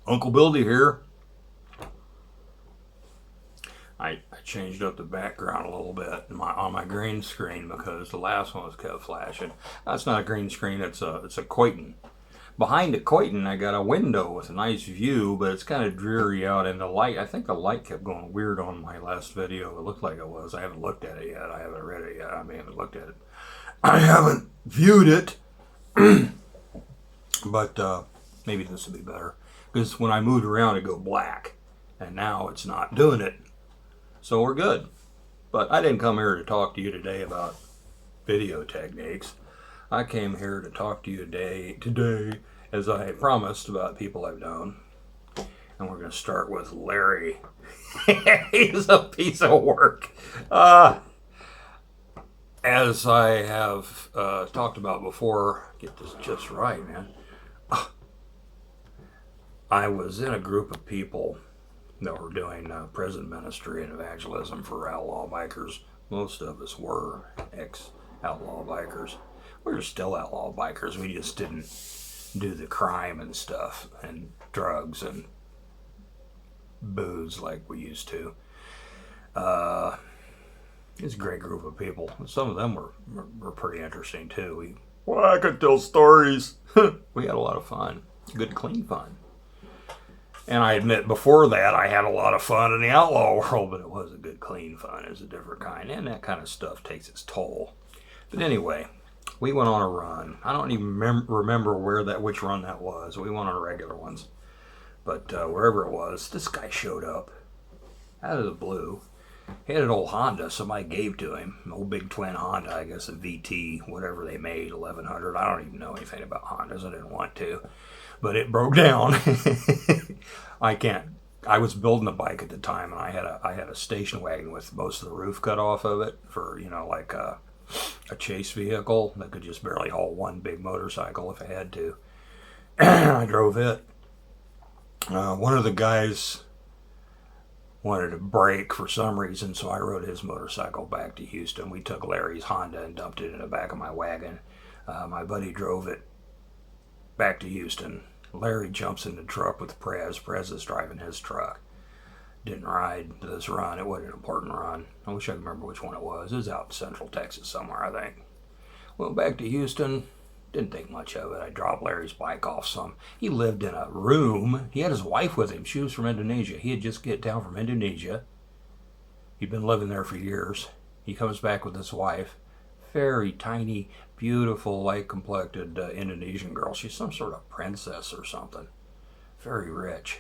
Uncle Bildy here. I changed up the background a little bit on my green screen because the last one was kept flashing. That's not a green screen, it's a Coiton. Behind the Coiton, I got a window with a nice view, but it's kind of dreary out, and the light, I think the light kept going weird on my last video. It looked like it was. I haven't looked at it yet. I haven't read it yet. I haven't looked at it. I haven't viewed it, but maybe this will be better. Because when I moved around, it go black, and now it's not doing it. So we're good. But I didn't come here to talk to you today about video techniques. I came here to talk to you today, as I promised, about people I've known. And we're going to start with Larry. He's a piece of work. As I have talked about before, get this just right, man. I was in a group of people that were doing prison ministry and evangelism for outlaw bikers. Most of us were ex-outlaw bikers. We were still outlaw bikers. We just didn't do the crime and stuff and drugs and booze like we used to. It's a great group of people. Some of them were pretty interesting too. I could tell stories. We had a lot of fun. Good, clean fun. And I admit, before that, I had a lot of fun in the outlaw world, but it was a good, clean fun. It was a different kind, and that kind of stuff takes its toll. But anyway, we went on a run. I don't even remember which run that was. We went on regular ones. But wherever it was, this guy showed up out of the blue. He had an old Honda somebody gave to him, an old big twin Honda, I guess a VT, whatever they made, 1100. I don't even know anything about Hondas. I didn't want to. But it broke down. I was building a bike at the time, and I had a station wagon with most of the roof cut off of it for, like a chase vehicle that could just barely haul one big motorcycle if I had to. I drove it. One of the guys wanted to break for some reason, so I rode his motorcycle back to Houston. We took Larry's Honda and dumped it in the back of my wagon. My buddy drove it back to Houston. Larry jumps in the truck with Prez. Prez is driving his truck. Didn't ride this run. It wasn't an important run. I wish I could remember which one it was. It was out in Central Texas somewhere, I think. Went back to Houston. Didn't think much of it. I dropped Larry's bike off some. He lived in a room. He had his wife with him. She was from Indonesia. He had just get down from Indonesia. He'd been living there for years. He comes back with his wife. Very tiny, beautiful, light-complected Indonesian girl. She's some sort of princess or something. Very rich.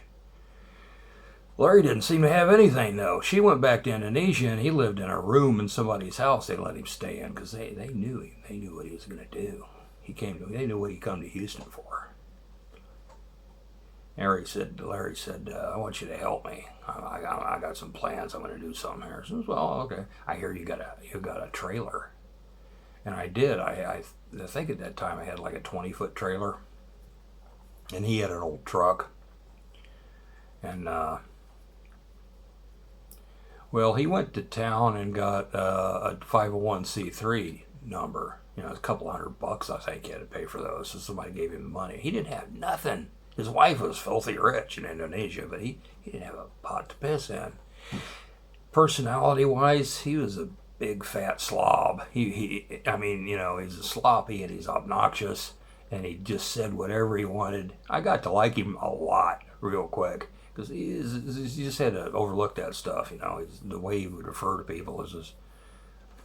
Larry didn't seem to have anything, though. She went back to Indonesia, and he lived in a room in somebody's house they let him stay in because they knew him. They knew what he was going to do. They knew what he come to Houston for. Larry said, I want you to help me. I got some plans. I'm going to do something here. I said, well, okay. I hear you got a trailer. And I did. I think at that time I had like a 20-foot trailer. And he had an old truck. And, well, he went to town and got a 501c3 number. It's a couple $100, I think he had to pay for those. So somebody gave him money. He didn't have nothing. His wife was filthy rich in Indonesia, but he didn't have a pot to piss in. Personality-wise, he was a big fat slob. He's a sloppy and he's obnoxious, and he just said whatever he wanted. I got to like him a lot real quick because he just had to overlook that stuff. The way he would refer to people is just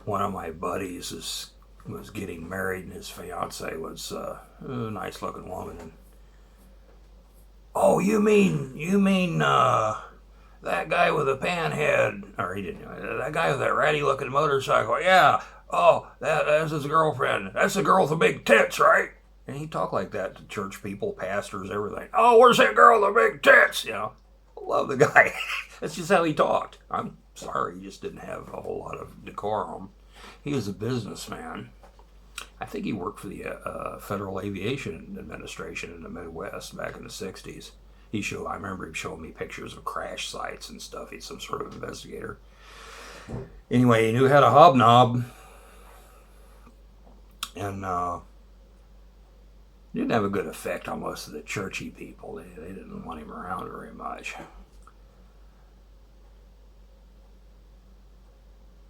one of my buddies was getting married, and his fiance was a nice looking woman. And, oh, you mean that guy with the panhead, or he didn't know, that guy with that ratty looking motorcycle, yeah, oh, that's his girlfriend. That's the girl with the big tits, right? And he talked like that to church people, pastors, everything. Oh, where's that girl with the big tits? I love the guy. That's just how he talked. I'm sorry, he just didn't have a whole lot of decorum. He was a businessman. I think he worked for the Federal Aviation Administration in the Midwest back in the 60s. I remember him showing me pictures of crash sites and stuff. He's some sort of investigator. Anyway, he knew how to hobnob. And didn't have a good effect on most of the churchy people. They didn't want him around very much.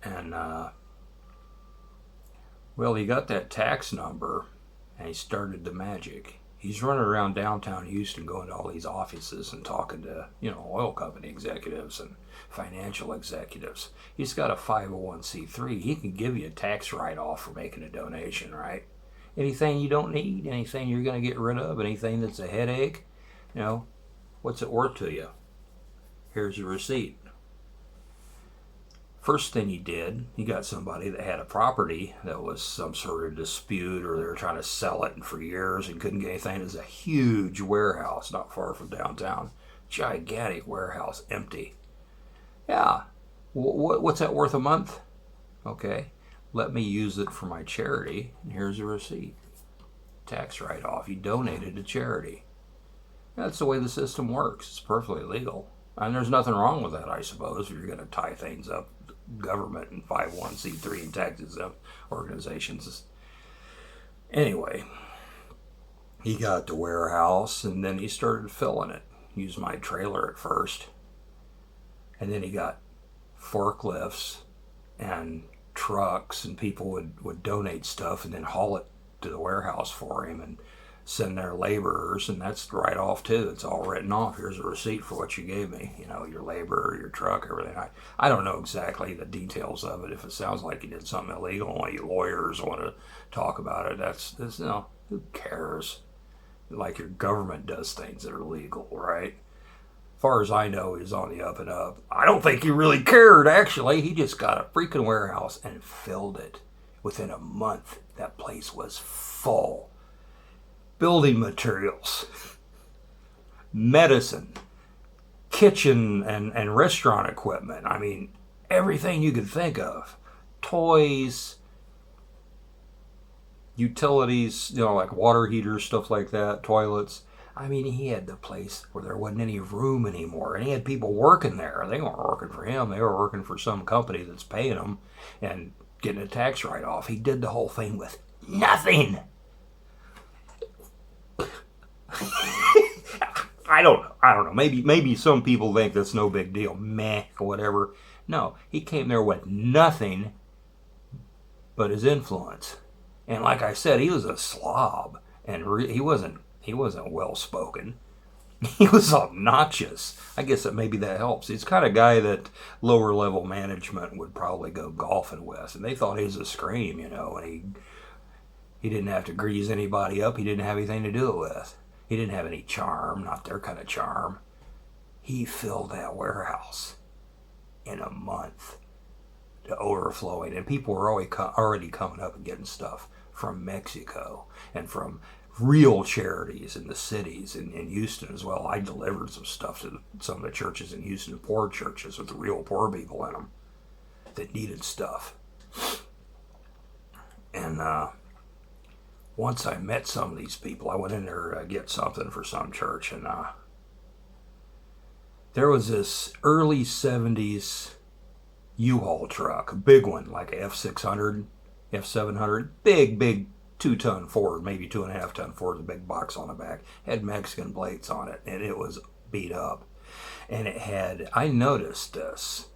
And, well, he got that tax number, and he started the magic. He's running around downtown Houston going to all these offices and talking to, oil company executives and financial executives. He's got a 501c3. He can give you a tax write-off for making a donation, right? Anything you don't need, anything you're going to get rid of, anything that's a headache, what's it worth to you? Here's your receipt. First thing he did, he got somebody that had a property that was some sort of dispute, or they were trying to sell it for years and couldn't get anything. It was a huge warehouse not far from downtown. Gigantic warehouse, empty. Yeah. What's that worth a month? Okay. Let me use it for my charity, and here's a receipt. Tax write-off. You donated to charity. That's the way the system works. It's perfectly legal. And there's nothing wrong with that, I suppose, if you're going to tie things up. Government and 501c3 and tax exempt organizations. Anyway, he got the warehouse, and then he started filling it. Used my trailer at first. And then he got forklifts and trucks, and people would donate stuff and then haul it to the warehouse for him and send their laborers, and that's right off too. It's all written off. Here's a receipt for what you gave me, your labor, your truck, everything. I don't know exactly the details of it. If it sounds like you did something illegal and you lawyers want to talk about it, that's who cares? Like your government does things that are legal, right? As far as I know, he's on the up and up. I don't think he really cared, actually. He just got a freaking warehouse and filled it. Within a month, that place was full. Building materials, medicine, kitchen and restaurant equipment. I mean, everything you could think of. Toys, utilities, like water heaters, stuff like that, toilets. I mean, he had the place where there wasn't any room anymore, and he had people working there. They weren't working for him. They were working for some company that's paying them and getting a tax write-off. He did the whole thing with nothing. I don't know. Maybe some people think that's no big deal. Meh, or whatever. No, he came there with nothing but his influence. And like I said, he was a slob, and he wasn't well spoken. He was obnoxious. I guess that maybe that helps. He's the kind of guy that lower level management would probably go golfing with, and they thought he was a scream, and he didn't have to grease anybody up. He didn't have anything to do it with. He didn't have any charm, not their kind of charm. He filled that warehouse in a month to overflowing, and people were already coming up and getting stuff from Mexico and from real charities in the cities in Houston as well. I delivered some stuff to some of the churches in Houston, poor churches with real poor people in them that needed stuff. And once I met some of these people, I went in there to get something for some church, and there was this early 70s U-Haul truck, a big one, like a F600, F700, big 2-ton Ford, maybe 2.5-ton Ford, with a big box on the back. Had Mexican plates on it, and it was beat up. And it had, I noticed this,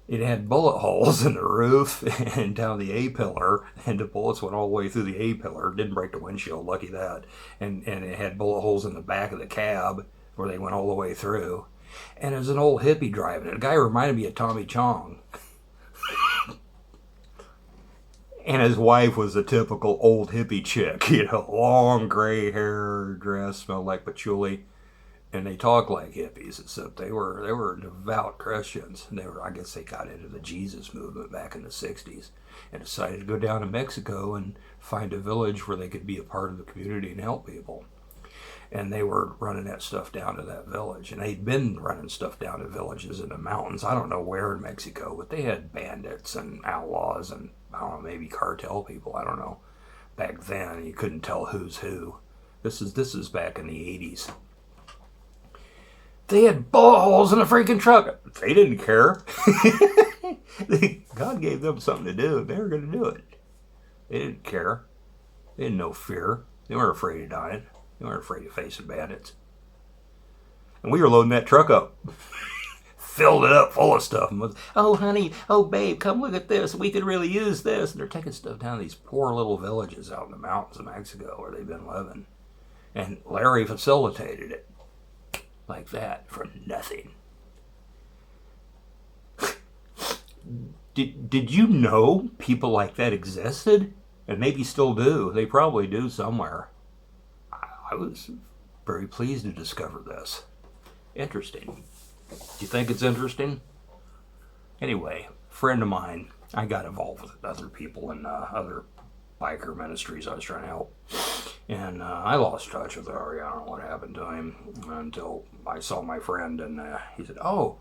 it had bullet holes in the roof and down the A-pillar, and the bullets went all the way through the A-pillar. Didn't break the windshield, lucky that. And it had bullet holes in the back of the cab where they went all the way through. And it was an old hippie driving it. A guy reminded me of Tommy Chong. And his wife was a typical old hippie chick, long gray hair, dress, smelled like patchouli. And they talked like hippies, except they were devout Christians. And I guess they got into the Jesus movement back in the 60s and decided to go down to Mexico and find a village where they could be a part of the community and help people. And they were running that stuff down to that village. And they'd been running stuff down to villages in the mountains. I don't know where in Mexico, but they had bandits and outlaws and, I don't know, maybe cartel people. I don't know. Back then, you couldn't tell who's who. This is back in the 80s. They had bullet holes in the freaking truck. They didn't care. God gave them something to do. They were going to do it. They didn't care. They had no fear. They weren't afraid of dying. They weren't afraid of facing bandits. And we were loading that truck up. Filled it up full of stuff. And was, oh, honey, oh, babe, come look at this. We could really use this. And they're taking stuff down to these poor little villages out in the mountains of Mexico where they've been living. And Larry facilitated it. Like that, for nothing. Did you know people like that existed? And maybe still do. They probably do somewhere. I was very pleased to discover this. Interesting. Do you think it's interesting? Anyway, a friend of mine, I got involved with other people in other biker ministries I was trying to help. And I lost touch with Larry. I don't know what happened to him until I saw my friend, and he said, oh,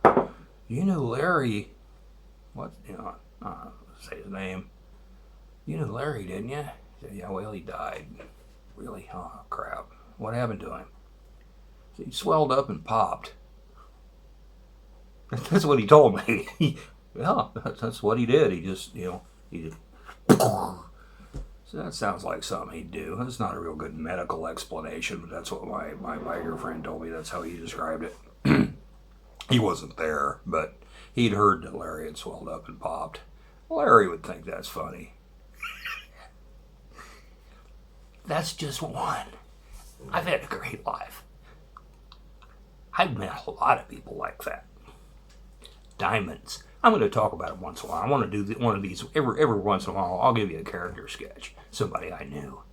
you knew Larry. What? Say his name. You knew Larry, didn't you? He said, yeah, well, he died. Really? Oh, crap. What happened to him? He swelled up and popped. That's what he told me. Yeah, that's what he did. He just, he did. So that sounds like something he'd do. That's not a real good medical explanation, but that's what my biker friend told me. That's how he described it. He wasn't there, but he'd heard that Larry had swelled up and popped. Larry would think that's funny. That's just one. I've had a great life. I've met a lot of people like that. Diamonds. I'm going to talk about it once in a while. I want to do one of these every once in a while. I'll give you a character sketch. Somebody I knew.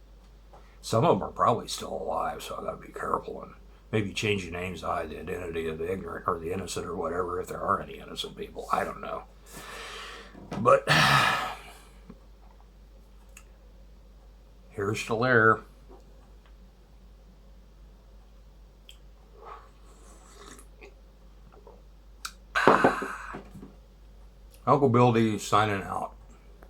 Some of them are probably still alive, so I got to be careful and maybe change your names to hide the identity of the ignorant or the innocent or whatever, if there are any innocent people. I don't know. But here's to Lair. Uncle Bill D signing out.